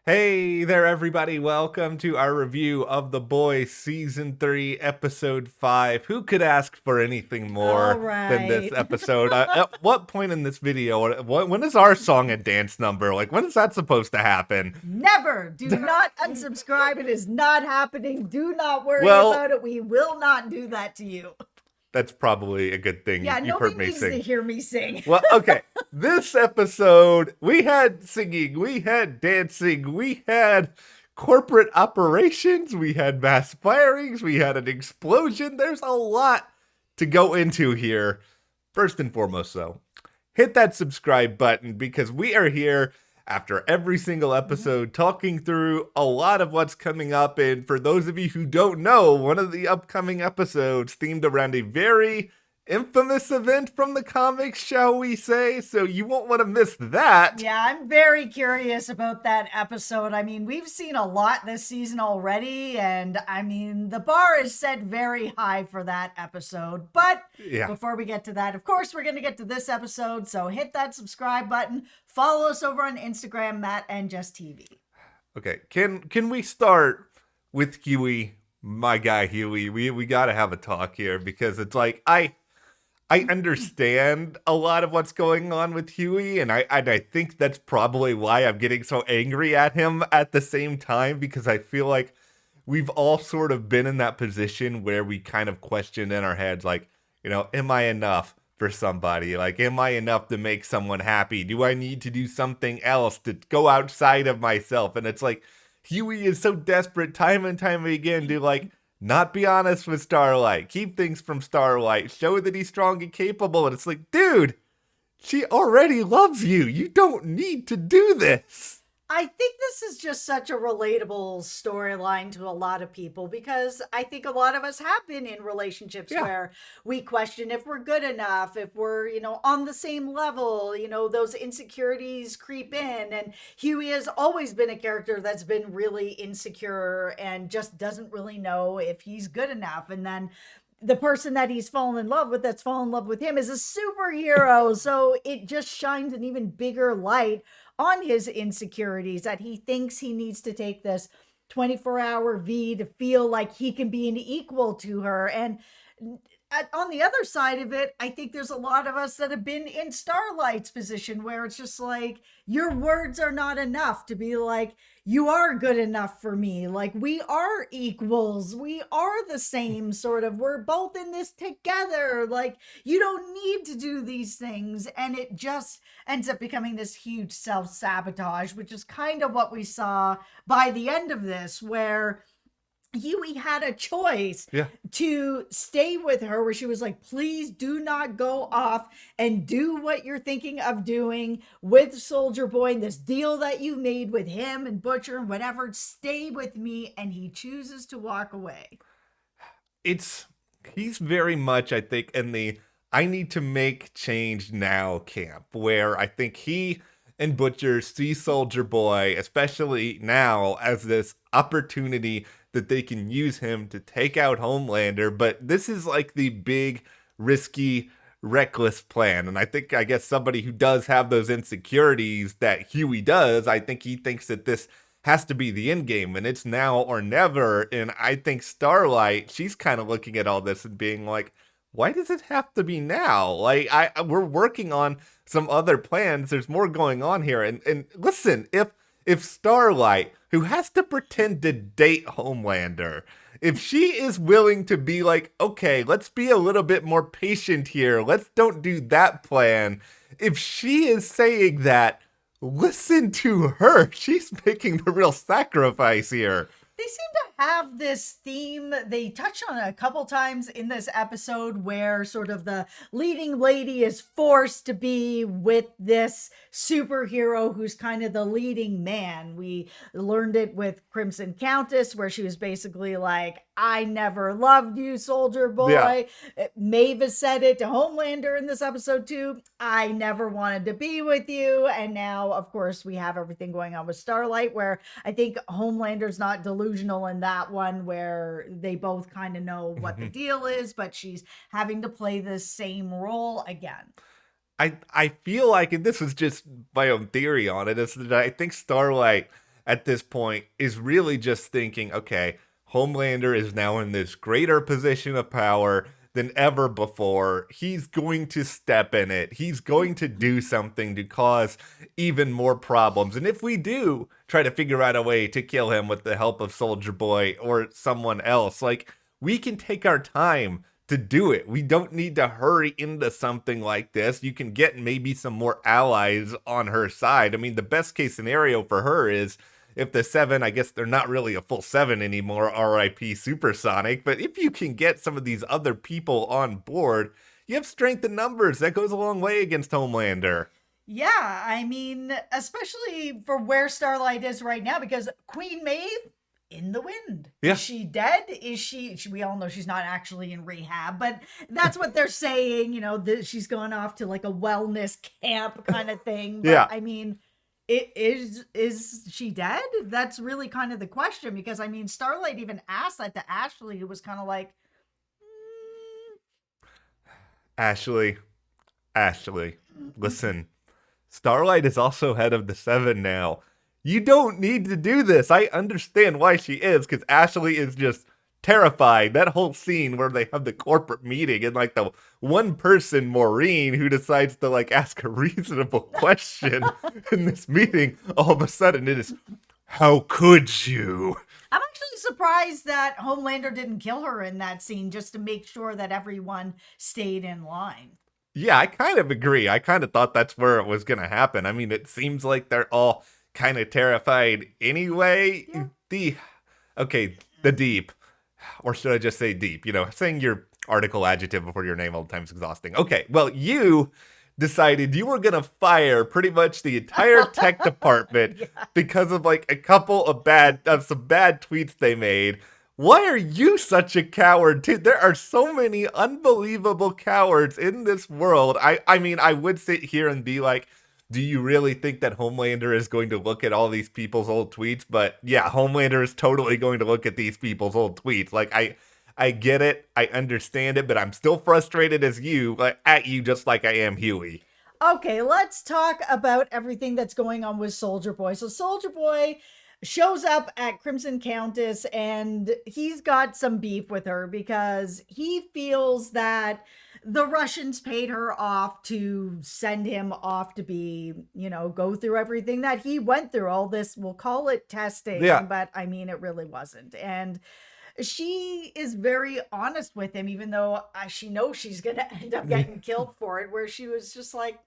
Hey there, everybody. Welcome to our review of The Boys Season 3, Episode 5. Who could ask for anything All more than this right. episode? At what point in this video, when is our song and dance number? Like, when is that supposed to happen? Never. Do not unsubscribe. It is not happening. Do not worry Well, about it. We will not do that to you. that's probably a good thing. Yeah, You've nobody heard me needs to sing. hear me sing. Well, okay. This episode, we had singing, we had dancing, we had corporate operations, we had mass firings, we had an explosion. There's a lot to go into here. First and foremost, though, hit that subscribe button because we are here after every single episode talking through a lot of what's coming up. And for those of you who don't know, one of the upcoming episodes themed around a very infamous event from the comics, shall we say? So you won't want to miss that. Yeah, I'm very curious about that episode. I mean, we've seen a lot this season already, and I mean, the bar is set very high for that episode. But Yeah. before we get to that, of course, we're going to get to this episode. So hit that subscribe button. Follow us over on Instagram, Matt and Jess TV. Okay. Can we start with Huey, my guy Huey? We got to have a talk here because it's like I understand a lot of what's going on with Huey, and I think that's probably why I'm getting so angry at him at the same time, because I feel like we've all sort of been in that position where we kind of question in our heads, like, am I enough for somebody? Like, am I enough to make someone happy? Do I need to do something else to go outside of myself? And it's like, Huey is so desperate time and time again to, like, not be honest with Starlight, keep things from Starlight, show that he's strong and capable. And it's like, dude, she already loves you. You don't need to do this. I think this is just such a relatable storyline to a lot of people because I think a lot of us have been in relationships Yeah. where we question if we're good enough, if we're, on the same level, those insecurities creep in. And Huey has always been a character that's been really insecure and just doesn't really know if he's good enough. And then the person that he's fallen in love with, that's fallen in love with him, is a superhero. So it just shines an even bigger light on his insecurities that he thinks he needs to take this 24-hour V to feel like he can be an equal to her. And on the other side of it, I think there's a lot of us that have been in Starlight's position where it's just like, your words are not enough to be like, you are good enough for me. Like, we are equals. We are the same sort of. We're both in this together. Like, you don't need to do these things. And it just ends up becoming this huge self-sabotage, which is kind of what we saw by the end of this, where Huey had a choice Yeah. to stay with her, where she was like, please do not go off and do what you're thinking of doing with Soldier Boy and this deal that you made with him and Butcher and whatever. Stay with me. And he chooses to walk away. He's very much, I think, in the I need to make change now camp, where I think he and Butcher see Soldier Boy, especially now, as this opportunity that they can use him to take out Homelander. But this is like the big, risky, reckless plan. And I guess somebody who does have those insecurities that Huey does, I think he thinks that this has to be the end game and it's now or never. And I think Starlight, she's kind of looking at all this and being like, why does it have to be now? Like, we're working on some other plans. There's more going on here. And listen, if Starlight, who has to pretend to date Homelander, if she is willing to be like, okay, let's be a little bit more patient here, let's don't do that plan. If she is saying that, listen to her. She's making the real sacrifice here. They seem to have this theme they touch on a couple times in this episode where sort of the leading lady is forced to be with this superhero who's kind of the leading man. We learned it with Crimson Countess, where she was basically like, I never loved you, Soldier Boy. Yeah. Mavis said it to Homelander in this episode too. I never wanted to be with you. And now, of course, we have everything going on with Starlight, where I think Homelander's not delusional in that one, where they both kind of know what the deal is, but she's having to play this same role again. I feel like, and this is just my own theory on it, is that I think Starlight, at this point is really just thinking, okay, Homelander is now in this greater position of power than ever before. He's going to step in it. He's going to do something to cause even more problems. And if we do try to figure out a way to kill him with the help of Soldier Boy or someone else, like, we can take our time to do it. We don't need to hurry into something like this. You can get maybe some more allies on her side. I mean, the best case scenario for her is if the 7, I guess they're not really a full 7 anymore, RIP Supersonic, but if you can get some of these other people on board, you have strength in numbers. That goes a long way against Homelander. Yeah, I mean, especially for where Starlight is right now, because Queen Maeve in the wind. Yeah. Is she dead? Is she we all know she's not actually in rehab, but that's what they're saying, she's gone off to like a wellness camp kind of thing. But Yeah. I mean, is she dead? That's really kind of the question, because I mean, Starlight even asked that to Ashley, who was kind of like, Ashley, listen, Starlight is also head of the 7 now. You don't need to do this. I understand why she is, because Ashley is just terrified. That whole scene where they have the corporate meeting and like the one person, Maureen, who decides to like ask a reasonable question in this meeting, all of a sudden it is, how could you? I'm actually surprised that Homelander didn't kill her in that scene just to make sure that everyone stayed in line. Yeah, I kind of agree. I kind of thought that's where it was going to happen. I mean, it seems like they're all kind of terrified anyway. Yeah. The deep. Or should I just say deep? Saying your article adjective before your name all the time is exhausting. Okay, well, you decided you were going to fire pretty much the entire tech department because of like a couple of some bad tweets they made. Why are you such a coward too? There are so many unbelievable cowards in this world. I mean, I would sit here and be like, do you really think that Homelander is going to look at all these people's old tweets? But yeah, Homelander is totally going to look at these people's old tweets. Like, I get it. I understand it, but I'm still frustrated at you just like I am Huey. Okay, let's talk about everything that's going on with Soldier Boy. So Soldier Boy shows up at Crimson Countess and he's got some beef with her because he feels that the Russians paid her off to send him off to be, go through everything that he went through. All this, we'll call it testing, but I mean, it really wasn't. And she is very honest with him, even though she knows she's going to end up getting killed for it, where she was just like,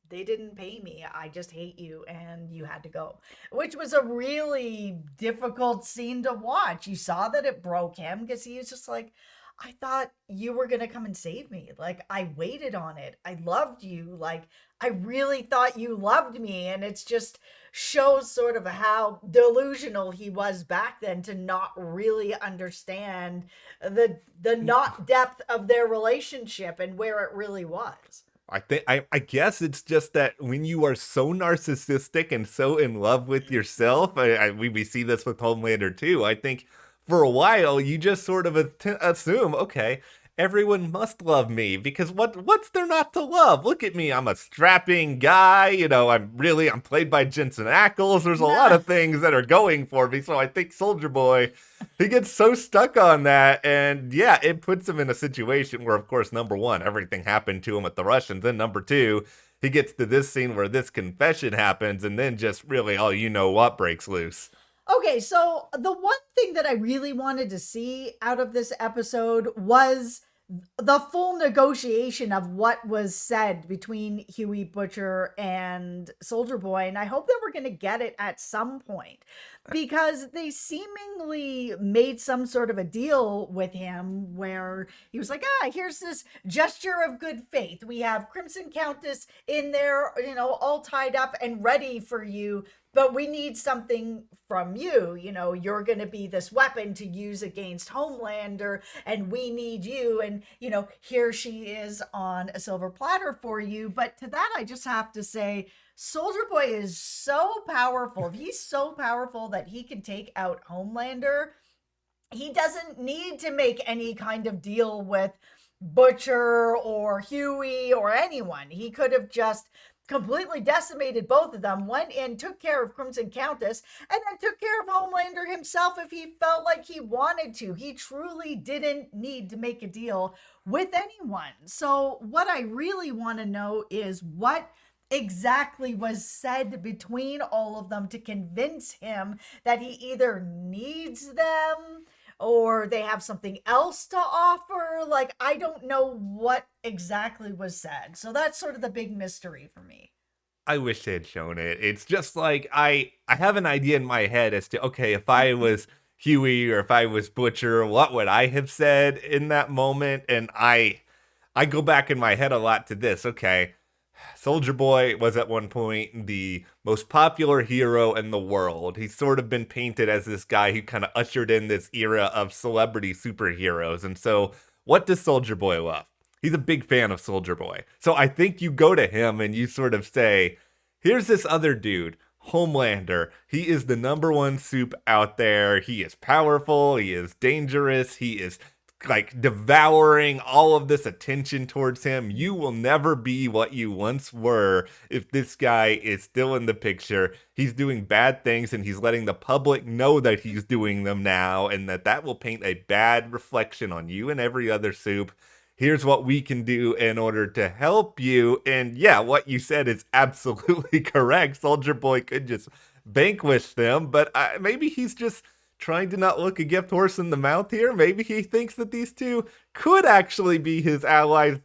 they didn't pay me. I just hate you and you had to go, which was a really difficult scene to watch. You saw that it broke him because he was just like, I thought you were going to come and save me. Like, I waited on it. I loved you. Like, I really thought you loved me. And it's just shows sort of how delusional he was back then to not really understand the not depth of their relationship and where it really was. I guess it's just that when you are so narcissistic and so in love with yourself, we see this with Homelander too. I think for a while you just sort of assume, okay, everyone must love me because what's there not to love? Look at me, I'm a strapping guy. I'm played by Jensen Ackles. There's a lot of things that are going for me. So I think Soldier Boy, he gets so stuck on that, and yeah, it puts him in a situation where, of course, number one, everything happened to him with the Russians, and number two, he gets to this scene where this confession happens, and then just really all you know what breaks loose. Okay, so the one thing that I really wanted to see out of this episode was the full negotiation of what was said between Huey Butcher and Soldier Boy, and I hope that we're going to get it at some point, because they seemingly made some sort of a deal with him where he was like, here's this gesture of good faith. We have Crimson Countess in there, all tied up and ready for you, but we need something from you. You're going to be this weapon to use against Homelander, and we need you. And, here she is on a silver platter for you. But to that, I just have to say, Soldier Boy is so powerful. He's so powerful that he can take out Homelander. He doesn't need to make any kind of deal with Butcher or Huey or anyone. He could have just completely decimated both of them, went in, took care of Crimson Countess, and then took care of Homelander himself if he felt like he wanted to. He truly didn't need to make a deal with anyone. So what I really want to know is what exactly was said between all of them to convince him that he either needs them or they have something else to offer. Like, I don't know what exactly was said. So that's sort of the big mystery for me. I wish they had shown it. It's just like I have an idea in my head as to, okay, if I was Huey or if I was Butcher, what would I have said in that moment? And I go back in my head a lot to this. Okay, Soldier Boy was at one point the most popular hero in the world. He's sort of been painted as this guy who kind of ushered in this era of celebrity superheroes. And so, what does Soldier Boy love? He's a big fan of Soldier Boy. So I think you go to him and you sort of say, here's this other dude, Homelander. He is the number one soup out there. He is powerful. He is dangerous. He is like devouring all of this attention towards him. You will never be what you once were if this guy is still in the picture. He's doing bad things and he's letting the public know that he's doing them now, and that will paint a bad reflection on you and every other soup. Here's what we can do in order to help you. And yeah, what you said is absolutely correct. Soldier Boy could just vanquish them, but maybe he's just trying to not look a gift horse in the mouth here. Maybe he thinks that these two could actually be his allies, ...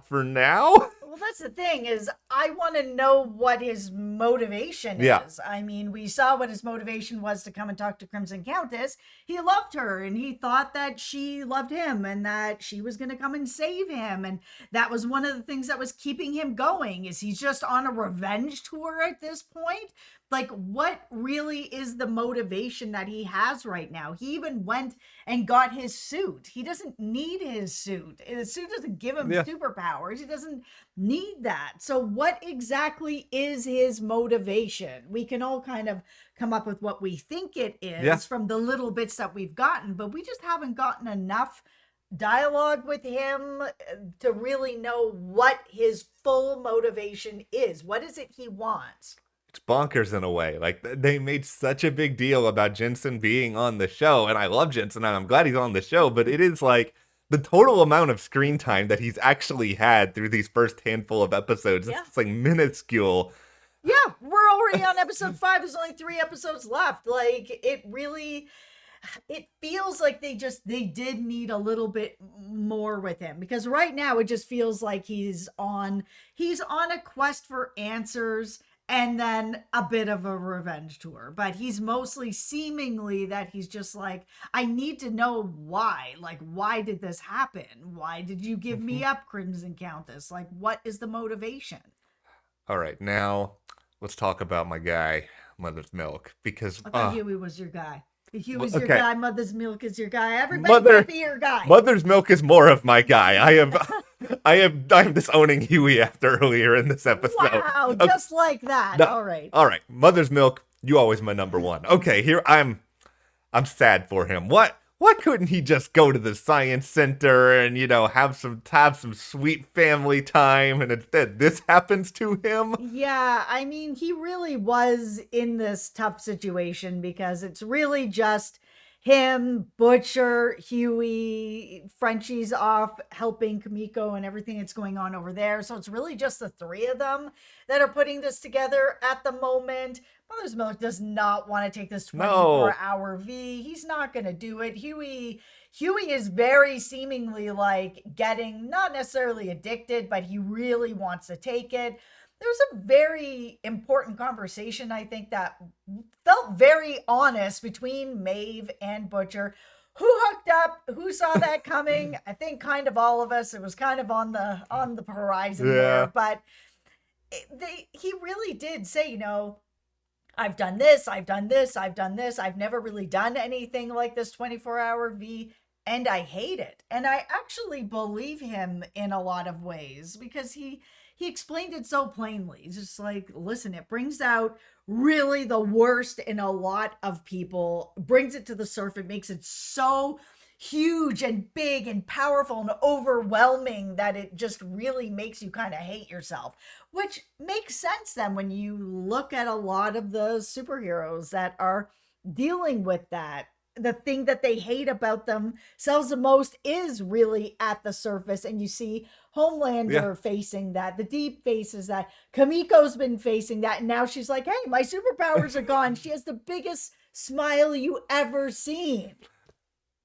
for now. Well, that's the thing, is I want to know what his motivation is. I mean, we saw what his motivation was to come and talk to Crimson Countess. He loved her and he thought that she loved him and that she was going to come and save him. And that was one of the things that was keeping him going. Is he's just on a revenge tour at this point? Like, what really is the motivation that he has right now? He even went and got his suit. He doesn't need his suit. His suit doesn't give him superpowers. He doesn't need that. So what exactly is his motivation? We can all kind of come up with what we think it is from the little bits that we've gotten, but we just haven't gotten enough dialogue with him to really know what his full motivation is. What is it he wants? It's bonkers in a way. Like, they made such a big deal about Jensen being on the show, and I love Jensen and I'm glad he's on the show, but it is like the total amount of screen time that he's actually had through these first handful of episodes. It's like minuscule. Yeah, we're already on episode 5. There's only 3 episodes left. Like, it feels like they did need a little bit more with him, because right now it just feels like he's on a quest for answers and then a bit of a revenge tour. But he's mostly seemingly that he's just like, I need to know why. Like, why did this happen? Why did you give me up, Crimson Countess? Like, what is the motivation? All right, now let's talk about my guy, Mother's Milk, because I thought Huey was your guy. Huey's your guy, Mother's Milk is your guy. Everybody can't be your guy. Mother's Milk is more of my guy. I'm disowning Huey after earlier in this episode. Wow, just like that. No, all right. Mother's Milk, you always my number one. Okay, here I'm sad for him. Why couldn't he just go to the science center and, have some sweet family time, and instead this happens to him? Yeah, I mean, he really was in this tough situation because it's really just him, Butcher, Huey, Frenchie's off helping Kimiko and everything that's going on over there. So it's really just the 3 of them that are putting this together at the moment. Mother's Milk does not want to take this 24-hour V. He's not going to do it. Huey is very seemingly like getting, not necessarily addicted, but he really wants to take it. There's a very important conversation, I think, that felt very honest between Maeve and Butcher. Who hooked up? Who saw that coming? I think kind of all of us. It was kind of on the horizon there, but he really did say, I've done this, I've done this, I've done this. I've never really done anything like this 24-hour V, and I hate it. And I actually believe him in a lot of ways, because he explained it so plainly. He's just like, listen, it brings out really the worst in a lot of people, brings it to the surface. It makes it so huge and big and powerful and overwhelming that it just really makes you kind of hate yourself, which makes sense then when you look at a lot of the superheroes that are dealing with that. The thing that they hate about themselves the most is really at the surface, and you see Yeah. Homelander facing that, the Deep faces that, Kimiko's been facing that, and now she's like, hey, my superpowers are gone. She has the biggest smile you ever seen.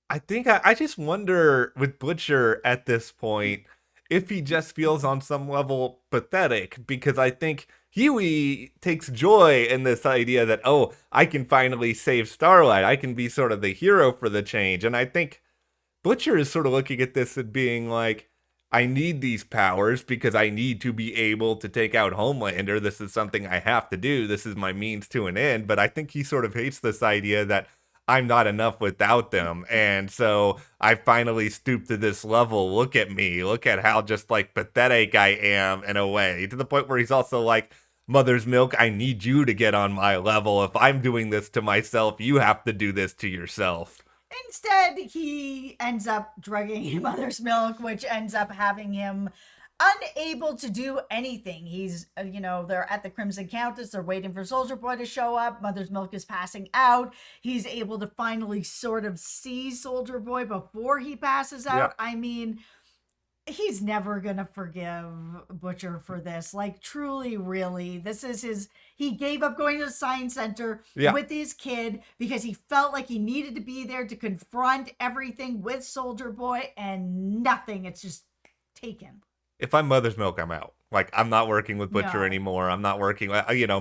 I think I just wonder with Butcher at this point if he just feels on some level pathetic, because I think Huey takes joy in this idea that, oh, I can finally save Starlight. I can be sort of the hero for the change. And I think Butcher is sort of looking at this and being like, I need these powers because I need to be able to take out Homelander. This is something I have to do. This is my means to an end. But I think he sort of hates this idea that I'm not enough without them. And so I finally stooped to this level. Look at me. Look at how just like pathetic I am in a way. To the point where he's also like, Mother's Milk, I need you to get on my level. If I'm doing this to myself, you have to do this to yourself. Instead, he ends up drugging Mother's Milk, which ends up having him unable to do anything. He's, they're at the Crimson Countess. They're waiting for Soldier Boy to show up. Mother's Milk is passing out. He's able to finally sort of see Soldier Boy before he passes out. Yeah. I mean, he's never gonna forgive Butcher for this. Like, truly, really, this is he gave up going to the science center Yeah. with his kid because he felt like he needed to be there to confront everything with Soldier Boy, and nothing. It's just taken. If I'm Mother's Milk, I'm out. Like, I'm not working with Butcher No. anymore. I'm not working,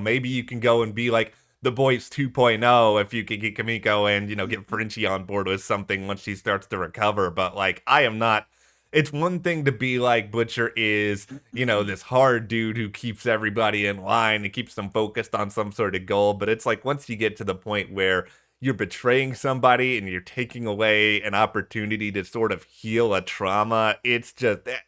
maybe you can go and be like the Boys 2.0 if you could get Kimiko and, get Frenchie on board with something once she starts to recover. But, like, I am not. It's one thing to be like Butcher is, this hard dude who keeps everybody in line and keeps them focused on some sort of goal. But it's like once you get to the point where you're betraying somebody and you're taking away an opportunity to sort of heal a trauma, it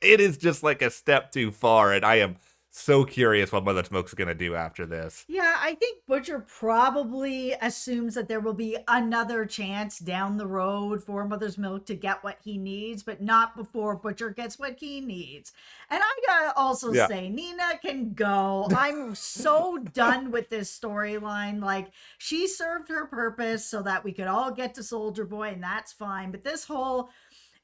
is just like a step too far. And I am so curious what Mother Smoke's going to do after this. Yeah, I think Butcher probably assumes that there will be another chance down the road for Mother's Milk to get what he needs, but not before Butcher gets what he needs. And I gotta also say, Nina can go. I'm so done with this storyline. Like, she served her purpose so that we could all get to Soldier Boy, and that's fine. But this whole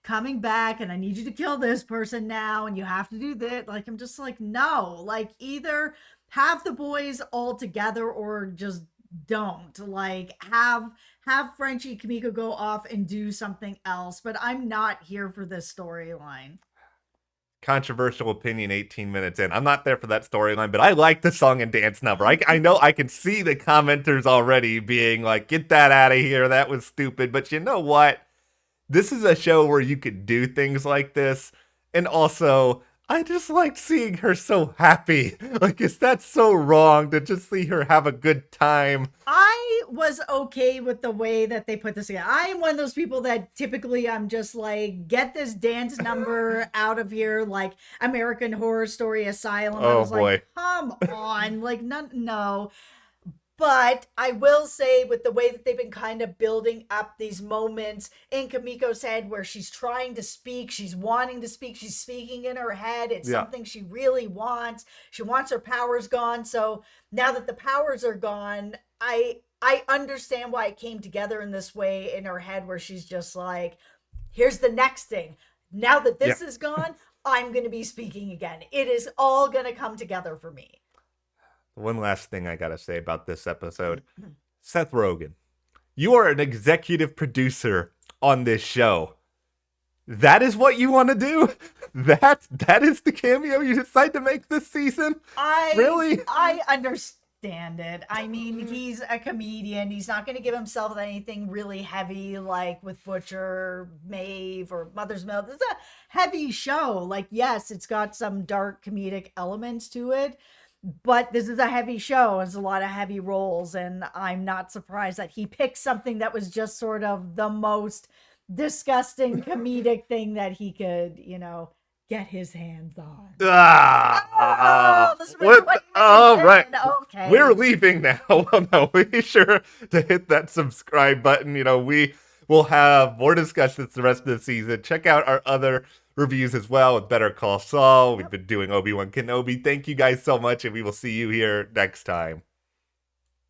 coming back and I need you to kill this person now and you have to do that, like, I'm just like, no, like, either have the boys all together or just don't. Like, have Frenchie Kimiko go off and do something else, but I'm not here for this storyline. Controversial opinion 18 minutes in. I'm not there for that storyline, but I like the song and dance number. I know I can see the commenters already being like, get that out of here, that was stupid. But you know what? This is a show where you could do things like this. And also, I just liked seeing her so happy. Like, is that so wrong to just see her have a good time? I was okay with the way that they put this together. I am one of those people that typically I'm just like, get this dance number out of here, like American Horror Story Asylum. I was boy. like, come on. Like, no. But I will say, with the way that they've been kind of building up these moments in Kimiko's head where she's trying to speak, she's wanting to speak, she's speaking in her head. It's something she really wants. She wants her powers gone. So now that the powers are gone, I understand why it came together in this way in her head where she's just like, here's the next thing. Now that this is gone, I'm going to be speaking again. It is all going to come together for me. One last thing I gotta say about this episode. Seth Rogen, you are an executive producer on this show. That is what you want to do? That is the cameo you decide to make this season? Really? I understand it. I mean, he's a comedian. He's not going to give himself anything really heavy like with Butcher, Maeve, or Mother's Milk. It's a heavy show. Like, yes, it's got some dark comedic elements to it. But this is a heavy show. There's a lot of heavy roles, and I'm not surprised that he picked something that was just sort of the most disgusting comedic thing that he could, get his hands on. Right. Okay. We're leaving now. Well, no, be sure to hit that subscribe button. we'll have more discussions the rest of the season. Check out our other reviews as well with Better Call Saul. We've been doing Obi-Wan Kenobi. Thank you guys so much, and we will see you here next time.